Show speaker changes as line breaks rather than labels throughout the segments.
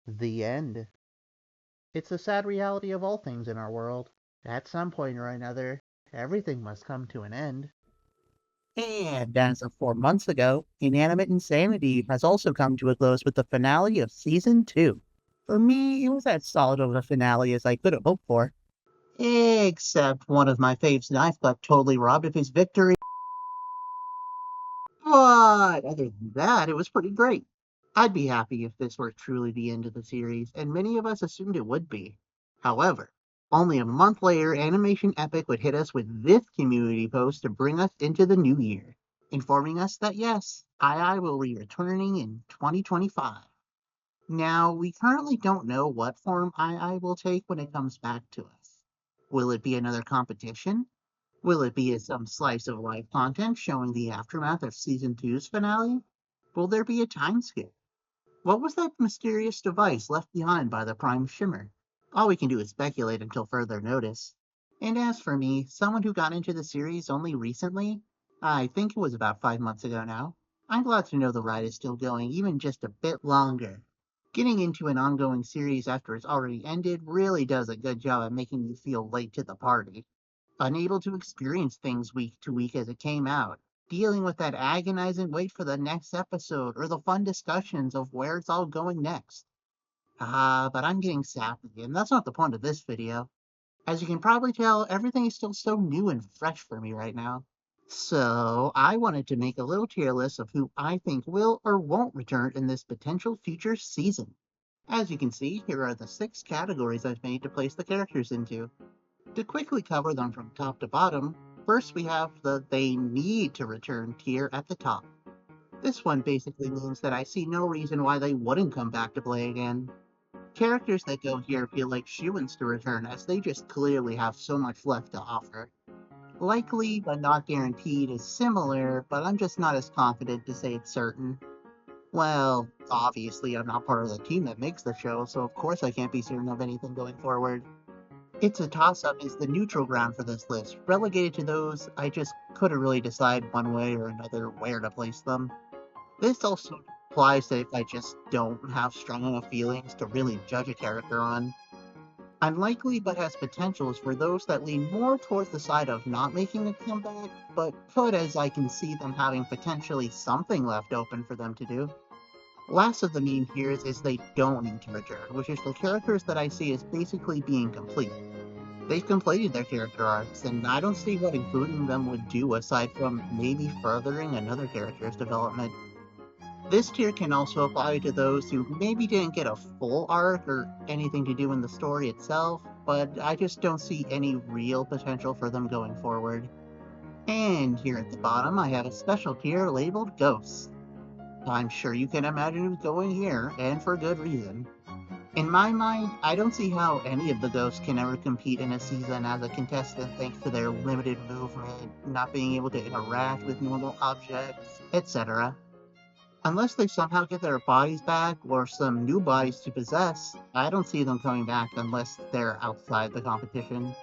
The end. It's the sad reality of all things in our world. At some point or another, everything must come to an end.
And as of 4 months ago, Inanimate Insanity has also come to a close with the finale of Season 2. For me, it was as solid of a finale as I could have hoped for. Except one of my faves knife got totally robbed of his victory. But other than that, it was pretty great. I'd be happy if this were truly the end of the series, and many of us assumed it would be. However, only a month later, Animation Epic would hit us with this community post to bring us into the new year, informing us that yes, II will be returning in 2025. Now, we currently don't know what form II will take when it comes back to us. Will it be another competition? Will it be some slice of life content showing the aftermath of Season two's finale? Will there be a time skip? What was that mysterious device left behind by the Prime Shimmer? All we can do is speculate until further notice. And as for me, someone who got into the series only recently, I think it was about 5 months ago now, I'm glad to know the ride is still going even just a bit longer. Getting into an ongoing series after it's already ended really does a good job at making you feel late to the party, unable to experience things week to week as it came out, dealing with that agonizing wait for the next episode or the fun discussions of where it's all going next. But I'm getting sappy, and that's not the point of this video. As you can probably tell, everything is still so new and fresh for me right now. So, I wanted to make a little tier list of who I think will or won't return in this potential future season. As you can see, here are the 6 categories I've made to place the characters into. To quickly cover them from top to bottom, first we have the they need to return tier at the top. This one basically means that I see no reason why they wouldn't come back to play again. Characters that go here feel like shoo-ins to return as they just clearly have so much left to offer. Likely, but not guaranteed is similar, but I'm just not as confident to say it's certain. Well, obviously I'm not part of the team that makes the show, so of course I can't be certain of anything going forward. It's a toss-up is the neutral ground for this list, relegated to those I just couldn't really decide one way or another where to place them. This also applies to if I just don't have strong enough feelings to really judge a character on. Unlikely but has potentials for those that lean more towards the side of not making a comeback, but could as I can see them having potentially something left open for them to do. Last of the main tiers is they don't need to return, which is the characters that I see as basically being complete. They've completed their character arcs, and I don't see what including them would do aside from maybe furthering another character's development. This tier can also apply to those who maybe didn't get a full arc or anything to do in the story itself, but I just don't see any real potential for them going forward. And here at the bottom, I have a special tier labeled Ghosts. I'm sure you can imagine who's going here, and for good reason. In my mind, I don't see how any of the ghosts can ever compete in a season as a contestant thanks to their limited movement, not being able to interact with normal objects, etc. Unless they somehow get their bodies back or some new bodies to possess, I don't see them coming back unless they're outside the competition.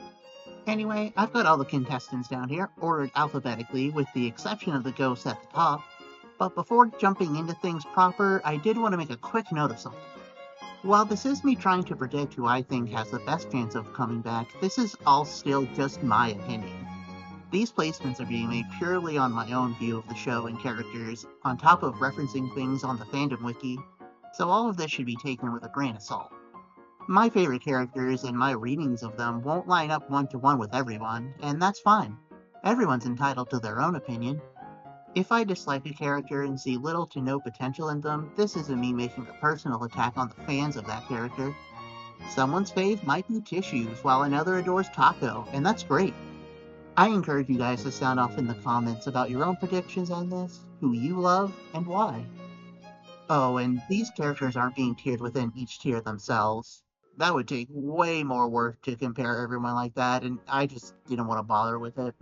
Anyway, I've got all the contestants down here, ordered alphabetically with the exception of the ghosts at the top, but before jumping into things proper, I did want to make a quick note of something. While this is me trying to predict who I think has the best chance of coming back, this is all still just my opinion. These placements are being made purely on my own view of the show and characters, on top of referencing things on the fandom wiki, so all of this should be taken with a grain of salt. My favorite characters and my readings of them won't line up one-to-one with everyone, and that's fine. Everyone's entitled to their own opinion. If I dislike a character and see little to no potential in them, this isn't me making a personal attack on the fans of that character. Someone's fave might be Tissues, while another adores Taco, and that's great. I encourage you guys to sound off in the comments about your own predictions on this, who you love, and why. Oh, and these characters aren't being tiered within each tier themselves. That would take way more work to compare everyone like that, and I just didn't want to bother with it.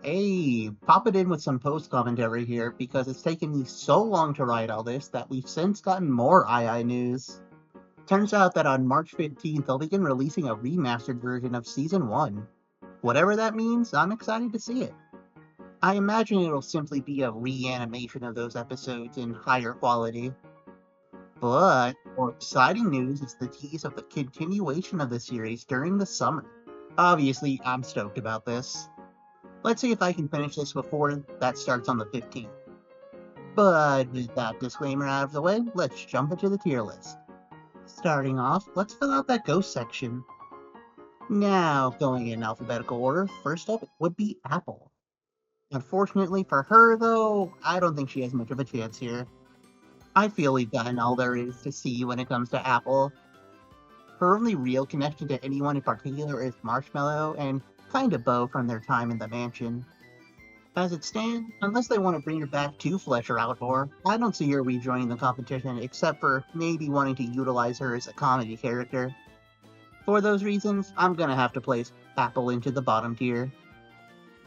Hey, pop it in with some post commentary here, because it's taken me so long to write all this that we've since gotten more II news. Turns out that on March 15th, they'll begin releasing a remastered version of Season 1. Whatever that means, I'm excited to see it. I imagine it'll simply be a reanimation of those episodes in higher quality. But more exciting news is the tease of the continuation of the series during the summer. Obviously, I'm stoked about this. Let's see if I can finish this before that starts on the 15th. But with that disclaimer out of the way, let's jump into the tier list. Starting off, let's fill out that ghost section. Now, going in alphabetical order, first up would be Apple. Unfortunately for her, though, I don't think she has much of a chance here. I feel we've gotten all there is to see when it comes to Apple. Her only real connection to anyone in particular is Marshmallow and kinda Bo from their time in the mansion. As it stands, unless they want to bring her back to flesh her out more, I don't see her rejoining the competition except for maybe wanting to utilize her as a comedy character. For those reasons, I'm gonna have to place Apple into the bottom tier.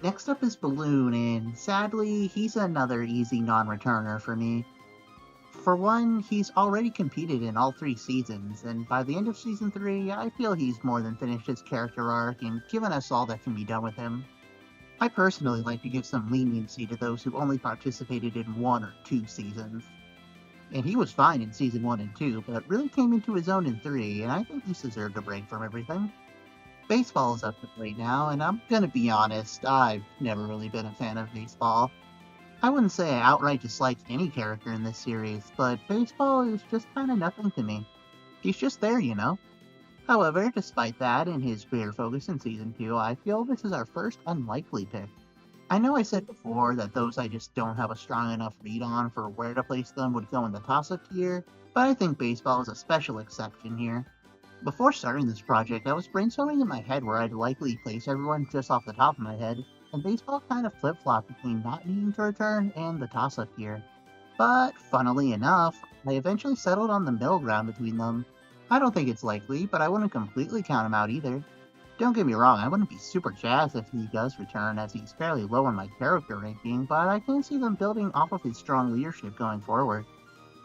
Next up is Balloon, and sadly, he's another easy non-returner for me. For one, he's already competed in all 3 seasons, and by the end of season 3, I feel he's more than finished his character arc and given us all that can be done with him. I personally like to give some leniency to those who only participated in 1 or 2 seasons. And he was fine in season 1 and 2, but really came into his own in 3, and I think he's deserved a break from everything. Baseball is up to plate now, and I'm gonna be honest, I've never really been a fan of baseball. I wouldn't say I outright dislike any character in this series, but baseball is just kinda nothing to me. He's just there, you know? However, despite that and his greater focus in Season 2, I feel this is our first unlikely pick. I know I said before that those I just don't have a strong enough read on for where to place them would go in the toss-up tier, but I think baseball is a special exception here. Before starting this project, I was brainstorming in my head where I'd likely place everyone just off the top of my head, and baseball kind of flip-flopped between not needing to return and the toss-up tier. But, funnily enough, I eventually settled on the middle ground between them. I don't think it's likely, but I wouldn't completely count him out either. Don't get me wrong, I wouldn't be super jazzed if he does return, as he's fairly low on my character ranking, but I can see them building off of his strong leadership going forward.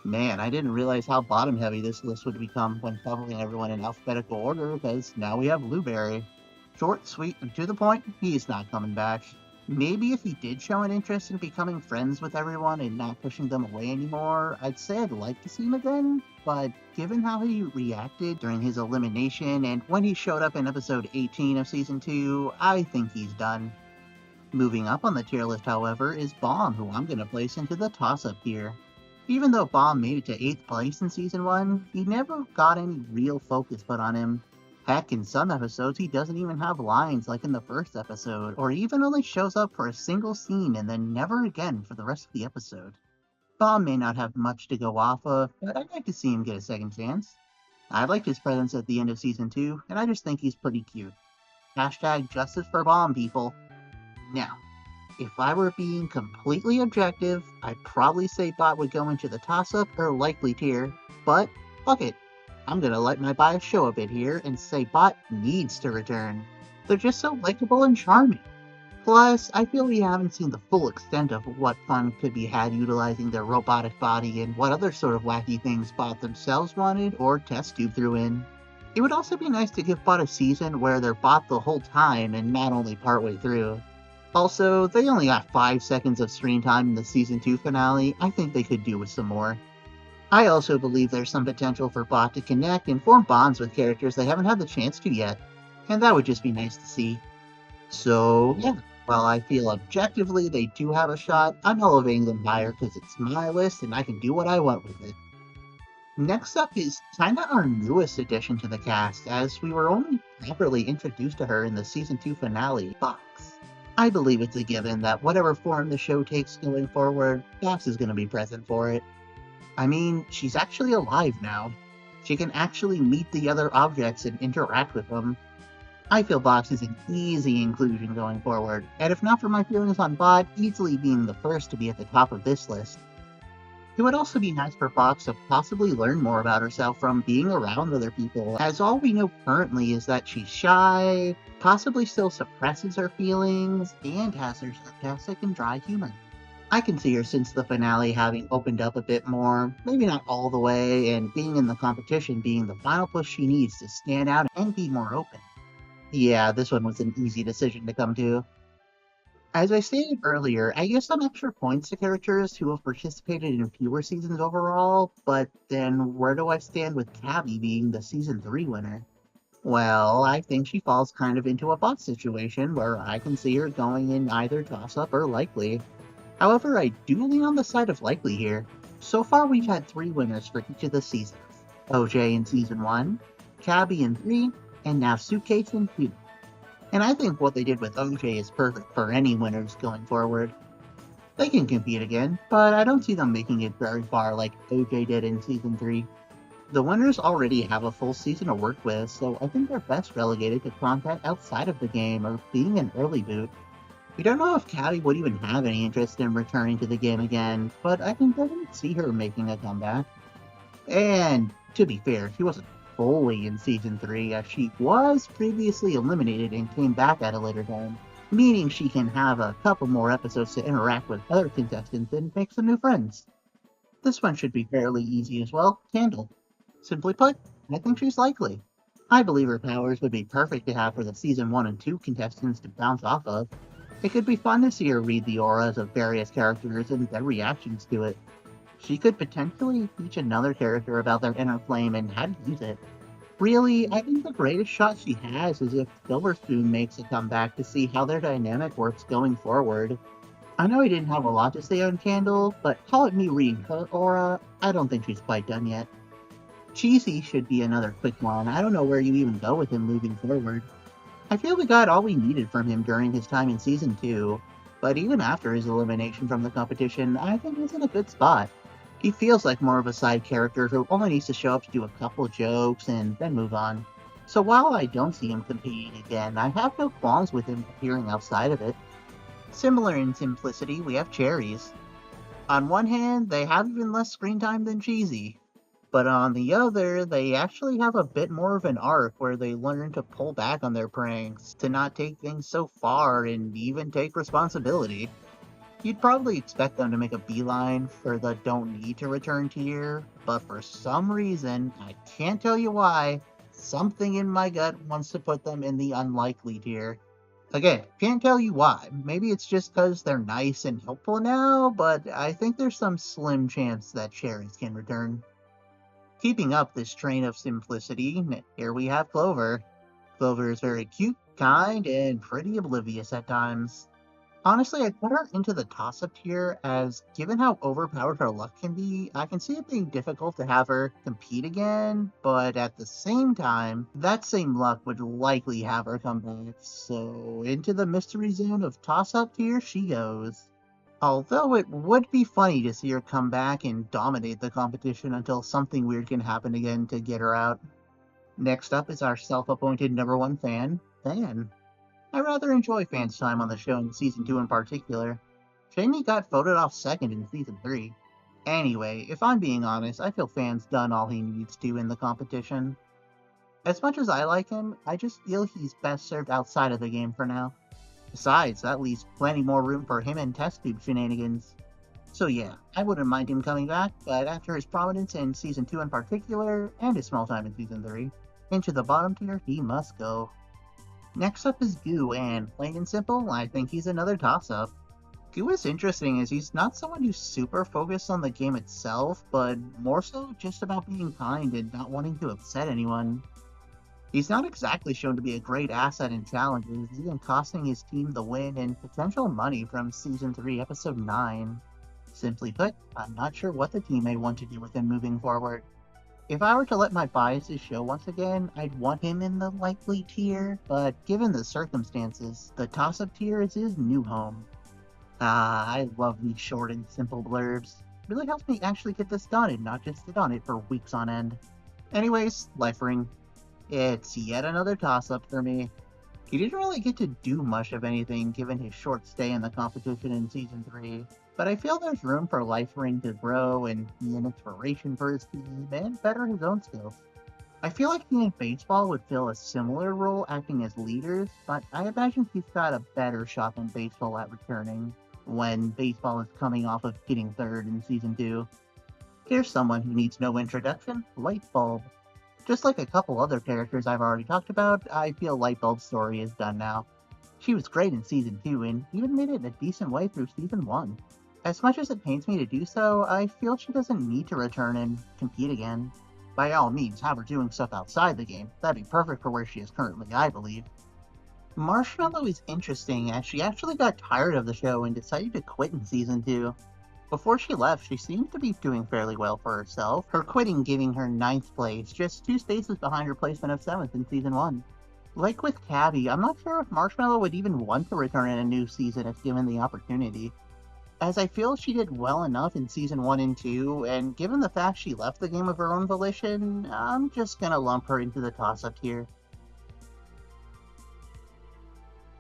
Man, I didn't realize how bottom-heavy this list would become when covering everyone in alphabetical order, because now we have Blueberry. Short, sweet, and to the point, he's not coming back. Maybe if he did show an interest in becoming friends with everyone and not pushing them away anymore, I'd say I'd like to see him again, but given how he reacted during his elimination and when he showed up in episode 18 of season 2, I think he's done. Moving up on the tier list, however, is Bomb, who I'm going to place into the toss-up tier. Even though Bomb made it to 8th place in season 1, he never got any real focus put on him. Heck, in some episodes, he doesn't even have lines like in the first episode, or even only shows up for a single scene and then never again for the rest of the episode. Bomb may not have much to go off of, but I'd like to see him get a second chance. I liked his presence at the end of season 2, and I just think he's pretty cute. Hashtag justice for Bomb, people. Now, if I were being completely objective, I'd probably say Bot would go into the toss-up or likely tier, but fuck it. I'm gonna let my bias show a bit here and say Bot needs to return. They're just so likable and charming. Plus, I feel we haven't seen the full extent of what fun could be had utilizing their robotic body and what other sort of wacky things Bot themselves wanted or test tube threw in. It would also be nice to give Bot a season where they're Bot the whole time and not only partway through. Also, they only got 5 seconds of screen time in the season 2 finale. I think they could do with some more. I also believe there's some potential for Bot to connect and form bonds with characters they haven't had the chance to yet, and that would just be nice to see. So, yeah, while I feel objectively they do have a shot, I'm elevating them higher because it's my list and I can do what I want with it. Next up is kinda our newest addition to the cast, as we were only properly introduced to her in the season 2 finale, Box. I believe it's a given that whatever form the show takes going forward, Box is going to be present for it. I mean, she's actually alive now. She can actually meet the other objects and interact with them. I feel Box is an easy inclusion going forward, and if not for my feelings on Bot easily being the first to be at the top of this list. It would also be nice for Box to possibly learn more about herself from being around other people, as all we know currently is that she's shy, possibly still suppresses her feelings, and has her sarcastic and dry humor. I can see her since the finale having opened up a bit more, maybe not all the way, and being in the competition being the final push she needs to stand out and be more open. Yeah, this one was an easy decision to come to. As I stated earlier, I give some extra points to characters who have participated in fewer seasons overall, but then where do I stand with Cabby being the Season 3 winner? Well, I think she falls kind of into a bot situation where I can see her going in either toss-up or likely. However, I do lean on the side of likely here. So far, we've had 3 winners for each of the seasons. OJ in Season 1, Cabby in 3, and now Suitcase in 2. And I think what they did with OJ is perfect for any winners going forward. They can compete again, but I don't see them making it very far like OJ did in Season 3. The winners already have a full season to work with, so I think they're best relegated to content outside of the game or being an early boot. We don't know if Callie would even have any interest in returning to the game again, but I can definitely see her making a comeback. And to be fair, she wasn't fully in Season 3, as she was previously eliminated and came back at a later time, meaning she can have a couple more episodes to interact with other contestants and make some new friends. This one should be fairly easy as well. Candle. Simply put, I think she's likely. I believe her powers would be perfect to have for the Season 1 and 2 contestants to bounce off of. It could be fun to see her read the auras of various characters and their reactions to it. She could potentially teach another character about their inner flame and how to use it. Really, I think the greatest shot she has is if Silverspoon makes a comeback to see how their dynamic works going forward. I know I didn't have a lot to say on Candle, but call it me reading her aura, I don't think she's quite done yet. Cheesy should be another quick one. I don't know where you even go with him moving forward. I feel we got all we needed from him during his time in Season 2, but even after his elimination from the competition, I think he's in a good spot. He feels like more of a side character who only needs to show up to do a couple jokes and then move on. So while I don't see him competing again, I have no qualms with him appearing outside of it. Similar in simplicity, we have Cherries. On one hand, they have even less screen time than Cheesy, but on the other, they actually have a bit more of an arc where they learn to pull back on their pranks, to not take things so far, and even take responsibility. You'd probably expect them to make a beeline for the don't need to return tier, but for some reason, I can't tell you why, something in my gut wants to put them in the unlikely tier. Again, can't tell you why. Maybe it's just because they're nice and helpful now, but I think there's some slim chance that Cherries can return. Keeping up this train of simplicity, here we have Clover. Clover is very cute, kind, and pretty oblivious at times. Honestly, I'd put her into the toss-up tier, as given how overpowered her luck can be, I can see it being difficult to have her compete again, but at the same time, that same luck would likely have her come back, so into the mystery zone of toss-up tier she goes. Although it would be funny to see her come back and dominate the competition until something weird can happen again to get her out. Next up is our self-appointed number 1 fan, Fan. I rather enjoy Fan's time on the show in Season 2 in particular. Jamie got voted off second in Season 3. Anyway, if I'm being honest, I feel Fan's done all he needs to in the competition. As much as I like him, I just feel he's best served outside of the game for now. Besides, that leaves plenty more room for him and test tube shenanigans. So yeah, I wouldn't mind him coming back, but after his prominence in Season 2 in particular, and his small time in Season 3, into the bottom tier he must go. Next up is Goo, and plain and simple, I think he's another toss-up. Goo is interesting as he's not someone who's super focused on the game itself, but more so just about being kind and not wanting to upset anyone. He's not exactly shown to be a great asset in challenges, even costing his team the win and potential money from Season 3, Episode 9. Simply put, I'm not sure what the team may want to do with him moving forward. If I were to let my biases show once again, I'd want him in the likely tier, but given the circumstances, the toss-up tier is his new home. I love these short and simple blurbs. It really helps me actually get this done and not just sit on it for weeks on end. Anyways, Life Ring. It's yet another toss-up for me. He didn't really get to do much of anything given his short stay in the competition in Season 3, but I feel there's room for Life Ring to grow and be an inspiration for his team and better his own skills. I feel like he and Baseball would fill a similar role acting as leaders, but I imagine he's got a better shot than Baseball at returning, when Baseball is coming off of getting third in Season 2. Here's someone who needs no introduction, Lightbulb. Just like a couple other characters I've already talked about, I feel Lightbulb's story is done now. She was great in Season 2 and even made it a decent way through Season 1. As much as it pains me to do so, I feel she doesn't need to return and compete again. By all means, have her doing stuff outside the game. That'd be perfect for where she is currently, I believe. Marshmallow is interesting as she actually got tired of the show and decided to quit in Season 2. Before she left, she seemed to be doing fairly well for herself, her quitting giving her 9th place, just 2 spaces behind her placement of 7th in Season 1. Like with Tabby, I'm not sure if Marshmallow would even want to return in a new season if given the opportunity, as I feel she did well enough in Season 1 and 2, and given the fact she left the game of her own volition, I'm just gonna lump her into the toss-up tier.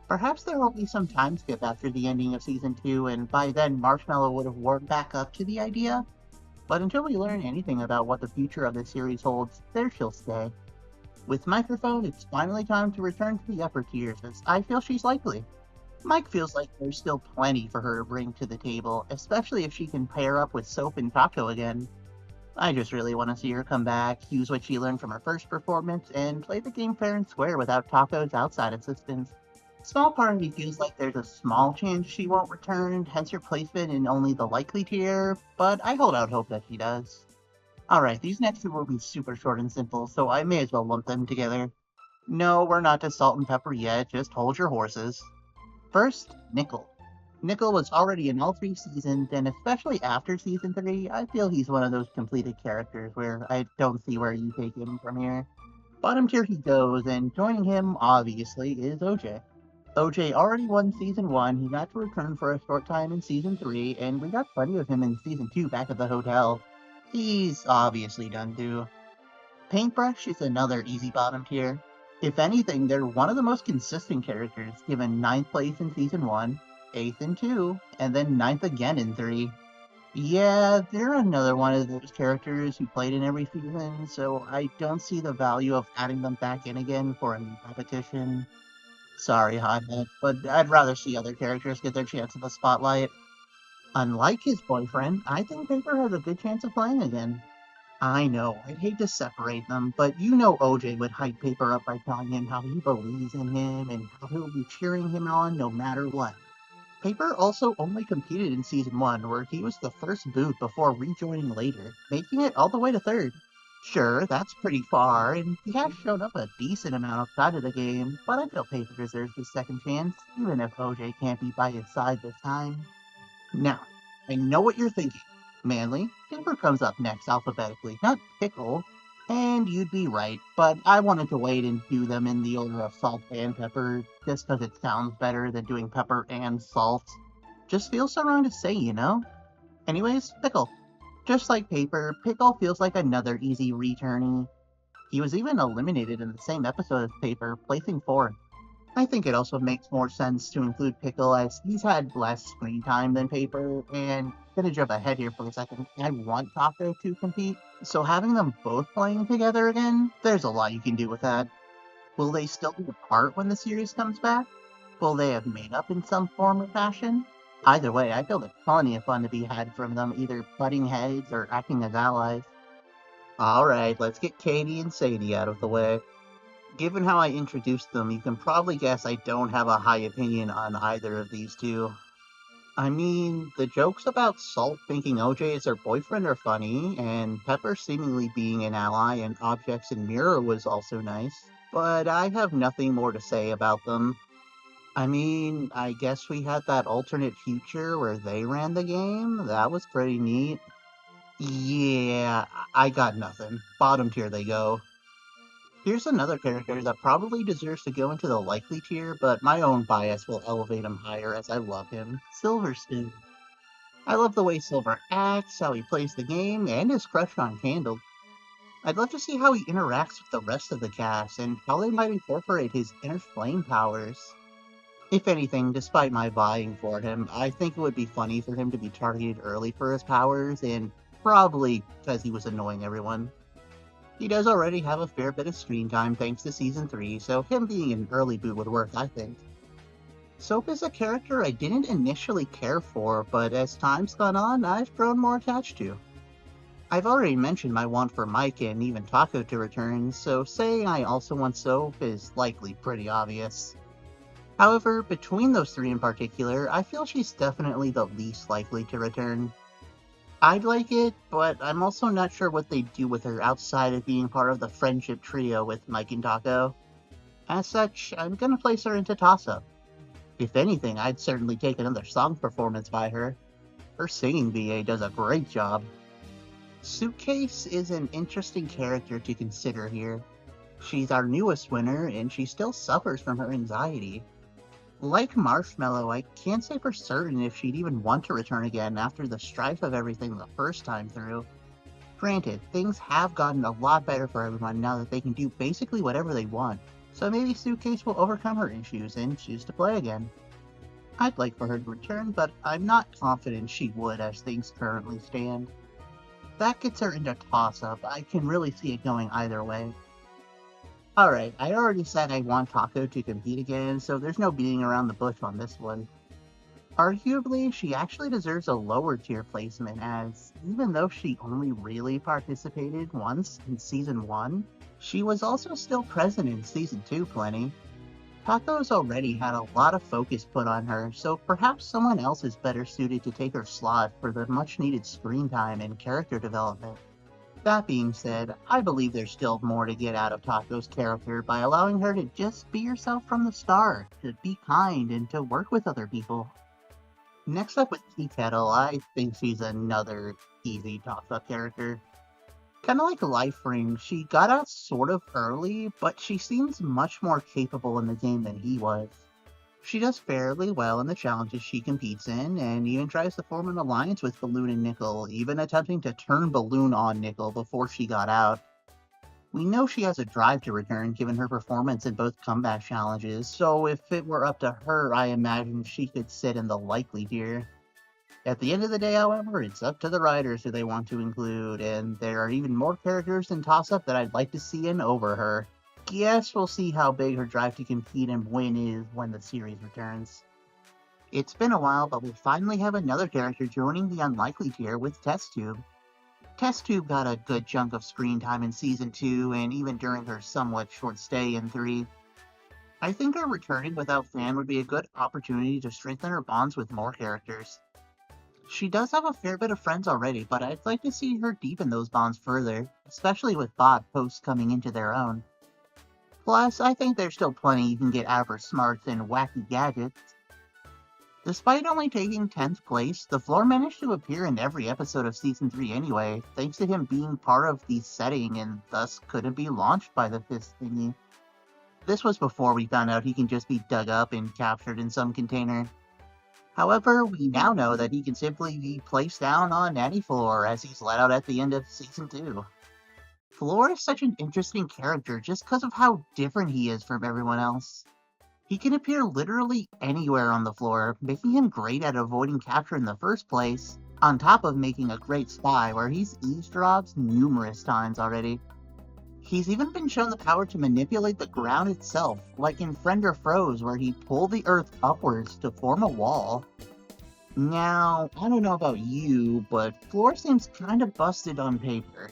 Perhaps there will be some time skip after the ending of Season 2, and by then Marshmallow would have warmed back up to the idea, but until we learn anything about what the future of the series holds, there she'll stay. With Microphone, it's finally time to return to the upper tiers, as I feel she's likely. Mike feels like there's still plenty for her to bring to the table, especially if she can pair up with Soap and Taco again. I just really want to see her come back, use what she learned from her first performance, and play the game fair and square without Taco's outside assistance. Small part of me feels like there's a small chance she won't return, hence her placement in only the likely tier, but I hold out hope that she does. Alright, these next two will be super short and simple, so I may as well lump them together. No, we're not to Salt and Pepper yet, just hold your horses. First, Nickel. Nickel was already in all 3 seasons, and especially after Season 3, I feel he's one of those completed characters where I don't see where you take him from here. Bottom tier he goes, and joining him, obviously, is OJ. OJ already won Season 1, he got to return for a short time in Season 3, and we got plenty of him in Season 2 back at the hotel. He's obviously done too. Paintbrush is another easy bottom tier. If anything, they're one of the most consistent characters, given 9th place in Season 1, 8th in 2, and then 9th again in 3. Yeah, they're another one of those characters who played in every season, so I don't see the value of adding them back in again for a new competition. Sorry, Hothead, but I'd rather see other characters get their chance in the spotlight. Unlike his boyfriend, I think Paper has a good chance of playing again. I know, I'd hate to separate them, but you know OJ would hype Paper up by telling him how he believes in him and how he'll be cheering him on no matter what. Paper also only competed in Season 1, where he was the first boot before rejoining later, making it all the way to 3rd. Sure, that's pretty far, and he has shown up a decent amount outside of the game, but I feel Paper deserves his second chance, even if OJ can't be by his side this time. Now, I know what you're thinking. Manly, Paper comes up next alphabetically, not Pickle. And you'd be right, but I wanted to wait and do them in the order of Salt and Pepper, just because it sounds better than doing Pepper and Salt. Just feels so wrong to say, you know? Anyways, Pickle. Just like Paper, Pickle feels like another easy returnee. He was even eliminated in the same episode as Paper, placing 4th. I think it also makes more sense to include Pickle as he's had less screen time than Paper, and gonna jump ahead here for a second, I want Taco to compete, so having them both playing together again, there's a lot you can do with that. Will they still be apart when the series comes back? Will they have made up in some form or fashion? Either way, I feel there's plenty of fun to be had from them either butting heads or acting as allies. Alright, let's get Katie and Sadie out of the way. Given how I introduced them, you can probably guess I don't have a high opinion on either of these two. I mean, the jokes about Salt thinking OJ is her boyfriend are funny, and Pepper seemingly being an ally in Objects and Mirror was also nice, but I have nothing more to say about them. I mean, I guess we had that alternate future where they ran the game, that was pretty neat. Yeah, I got nothing. Bottom tier they go. Here's another character that probably deserves to go into the likely tier, but my own bias will elevate him higher as I love him. Silver Spoon. I love the way Silver acts, how he plays the game, and his crush on Candle. I'd love to see how he interacts with the rest of the cast, and how they might incorporate his inner flame powers. If anything, despite my vying for him, I think it would be funny for him to be targeted early for his powers, and probably because he was annoying everyone. He does already have a fair bit of screen time thanks to Season 3, so him being an early boot would work, I think. Soap is a character I didn't initially care for, but as time's gone on, I've grown more attached to. I've already mentioned my want for Mike and even Taco to return, so saying I also want Soap is likely pretty obvious. However, between those three in particular, I feel she's definitely the least likely to return. I'd like it, but I'm also not sure what they'd do with her outside of being part of the friendship trio with Mike and Taco. As such, I'm gonna place her into toss-up. If anything, I'd certainly take another song performance by her. Her singing VA does a great job. Suitcase is an interesting character to consider here. She's our newest winner, and she still suffers from her anxiety. Like Marshmallow, I can't say for certain if she'd even want to return again after the strife of everything the first time through. Granted, things have gotten a lot better for everyone now that they can do basically whatever they want, so maybe Suitcase will overcome her issues and choose to play again. I'd like for her to return, but I'm not confident she would as things currently stand. That gets her into toss-up. I can really see it going either way. Alright, I already said I want Taco to compete again, so there's no beating around the bush on this one. Arguably, she actually deserves a lower tier placement, as even though she only really participated once in Season 1, she was also still present in Season 2 plenty. Taco's already had a lot of focus put on her, so perhaps someone else is better suited to take her slot for the much needed screen time and character development. That being said, I believe there's still more to get out of Taco's character by allowing her to just be herself from the start, to be kind and to work with other people. Next up with Tea Kettle, I think she's another easy toss-up character. Kinda like Life Ring, she got out sort of early, but she seems much more capable in the game than he was. She does fairly well in the challenges she competes in, and even tries to form an alliance with Balloon and Nickel, even attempting to turn Balloon on Nickel before she got out. We know she has a drive to return given her performance in both comeback challenges, so if it were up to her, I imagine she could sit in the likely tier. At the end of the day, however, it's up to the writers who they want to include, and there are even more characters in Toss-Up that I'd like to see in over her. Guess we'll see how big her drive to compete and win is when the series returns. It's been a while, but we finally have another character joining the unlikely tier with Test Tube. Test Tube got a good chunk of screen time in Season 2 and even during her somewhat short stay in 3. I think her returning without Fan would be a good opportunity to strengthen her bonds with more characters. She does have a fair bit of friends already, but I'd like to see her deepen those bonds further, especially with Bot posts coming into their own. Plus, I think there's still plenty you can get out of her smarts and wacky gadgets. Despite only taking 10th place, the Floor managed to appear in every episode of Season 3 anyway, thanks to him being part of the setting and thus couldn't be launched by the fifth thingy. This was before we found out he can just be dug up and captured in some container. However, we now know that he can simply be placed down on any floor as he's let out at the end of Season 2. Floor is such an interesting character just because of how different he is from everyone else. He can appear literally anywhere on the floor, making him great at avoiding capture in the first place, on top of making a great spy where he's eavesdropped numerous times already. He's even been shown the power to manipulate the ground itself, like in Friend or Froze where he pulled the earth upwards to form a wall. Now, I don't know about you, but Floor seems kinda busted on paper.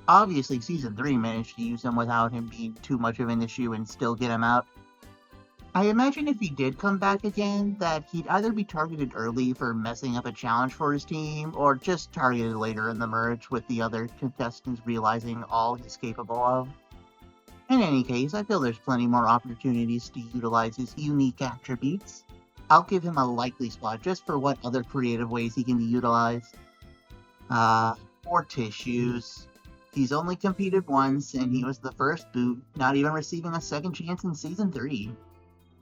Obviously, Season 3 managed to use him without him being too much of an issue and still get him out. I imagine if he did come back again, that he'd either be targeted early for messing up a challenge for his team, or just targeted later in the merge with the other contestants realizing all he's capable of. In any case, I feel there's plenty more opportunities to utilize his unique attributes. I'll give him a likely spot just for what other creative ways he can be utilized. More tissues. He's only competed once, and he was the first boot, not even receiving a second chance in Season 3.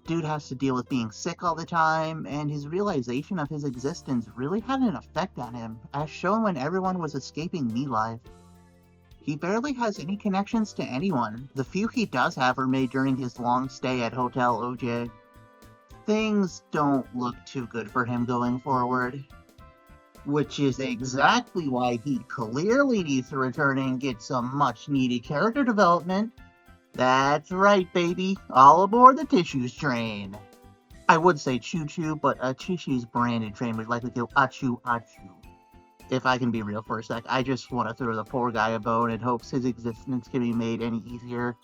Dude has to deal with being sick all the time, and his realization of his existence really had an effect on him, as shown when everyone was escaping Me Life. He barely has any connections to anyone. The few he does have are made during his long stay at Hotel OJ. Things don't look too good for him going forward. Which is exactly why he clearly needs to return and get some much needed character development. That's right, baby. All aboard the Tissues train. I would say choo-choo, but a Tissues branded train would likely go achoo-achoo. If I can be real for a sec, I just want to throw the poor guy a bone and hopes his existence can be made any easier.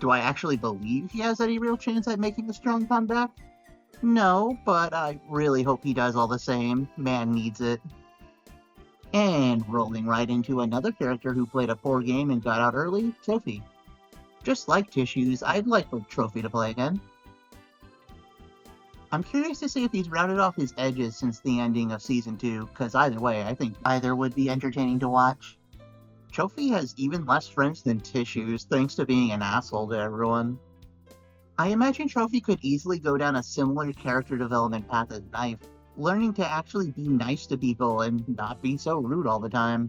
Do I actually believe he has any real chance at making a strong comeback? No, but I really hope he does all the same. Man needs it. And rolling right into another character who played a poor game and got out early, Trophy. Just like Tissues, I'd like for Trophy to play again. I'm curious to see if he's rounded off his edges since the ending of Season 2, because either way, I think either would be entertaining to watch. Trophy has even less friends than Tissues, thanks to being an asshole to everyone. I imagine Trophy could easily go down a similar character development path as Knife, learning to actually be nice to people and not be so rude all the time.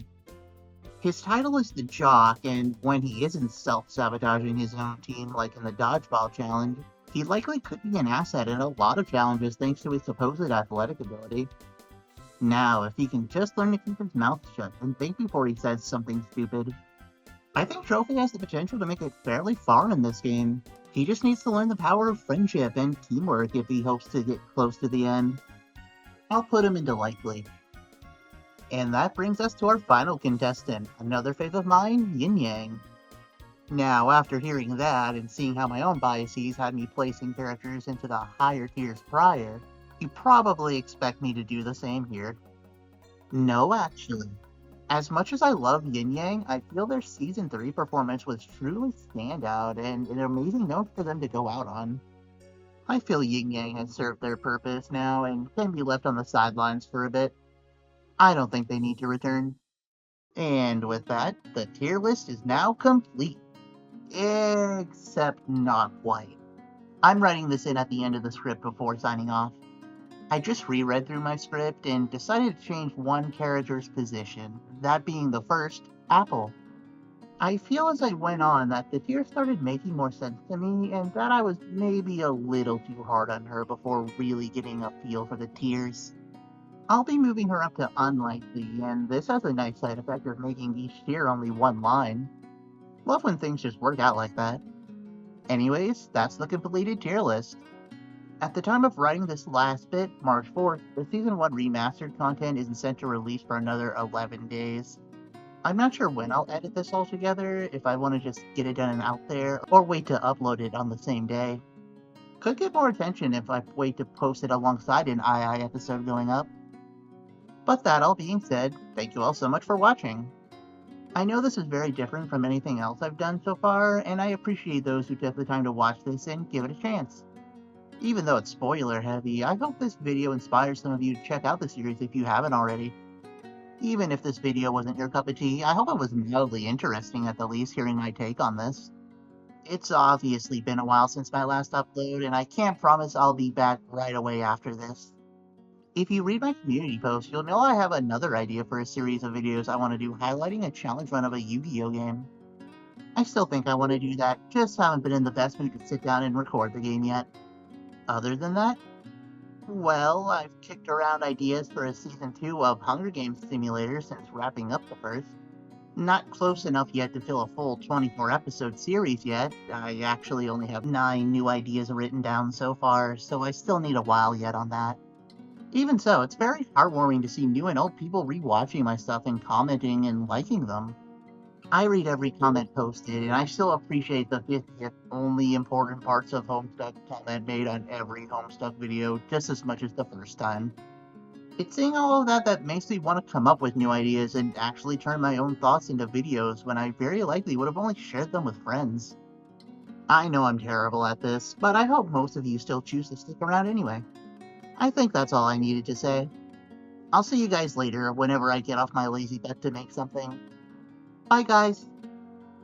His title is the Jock, and when he isn't self-sabotaging his own team like in the Dodgeball Challenge, he likely could be an asset in a lot of challenges thanks to his supposed athletic ability. Now, if he can just learn to keep his mouth shut and think before he says something stupid, I think Trophy has the potential to make it fairly far in this game. He just needs to learn the power of friendship and teamwork if he hopes to get close to the end. I'll put him into likely. And that brings us to our final contestant, another fave of mine, Yin Yang. Now, after hearing that and seeing how my own biases had me placing characters into the higher tiers prior, you probably expect me to do the same here. No, actually. As much as I love Yin Yang, I feel their Season 3 performance was truly standout and an amazing note for them to go out on. I feel Yin Yang has served their purpose now and can be left on the sidelines for a bit. I don't think they need to return. And with that, the tier list is now complete. Except not quite. I'm writing this in at the end of the script before signing off. I just reread through my script and decided to change one character's position, that being the first, Apple. I feel as I went on that the tier started making more sense to me and that I was maybe a little too hard on her before really getting a feel for the tiers. I'll be moving her up to unlikely, and this has a nice side effect of making each tier only one line. Love when things just work out like that. Anyways, that's the completed tier list. At the time of writing this last bit, March 4th, the Season 1 remastered content isn't set to release for another 11 days. I'm not sure when I'll edit this all together, if I want to just get it done and out there, or wait to upload it on the same day. Could get more attention if I wait to post it alongside an II episode going up. But that all being said, thank you all so much for watching. I know this is very different from anything else I've done so far, and I appreciate those who took the time to watch this and give it a chance. Even though it's spoiler heavy, I hope this video inspires some of you to check out the series if you haven't already. Even if this video wasn't your cup of tea, I hope it was mildly interesting at the least hearing my take on this. It's obviously been a while since my last upload, and I can't promise I'll be back right away after this. If you read my community post, you'll know I have another idea for a series of videos I want to do highlighting a challenge run of a Yu-Gi-Oh game. I still think I want to do that, just haven't been in the best mood to sit down and record the game yet. Other than that, well, I've kicked around ideas for a Season 2 of Hunger Games Simulator since wrapping up the first. Not close enough yet to fill a full 24-episode series yet. I actually only have 9 new ideas written down so far, so I still need a while yet on that. Even so, it's very heartwarming to see new and old people rewatching my stuff and commenting and liking them. I read every comment posted, and I still appreciate the 50th only important parts of Homestuck comment made on every Homestuck video just as much as the first time. It's seeing all of that that makes me want to come up with new ideas and actually turn my own thoughts into videos when I very likely would have only shared them with friends. I know I'm terrible at this, but I hope most of you still choose to stick around anyway. I think that's all I needed to say. I'll see you guys later whenever I get off my lazy butt to make something. Bye guys!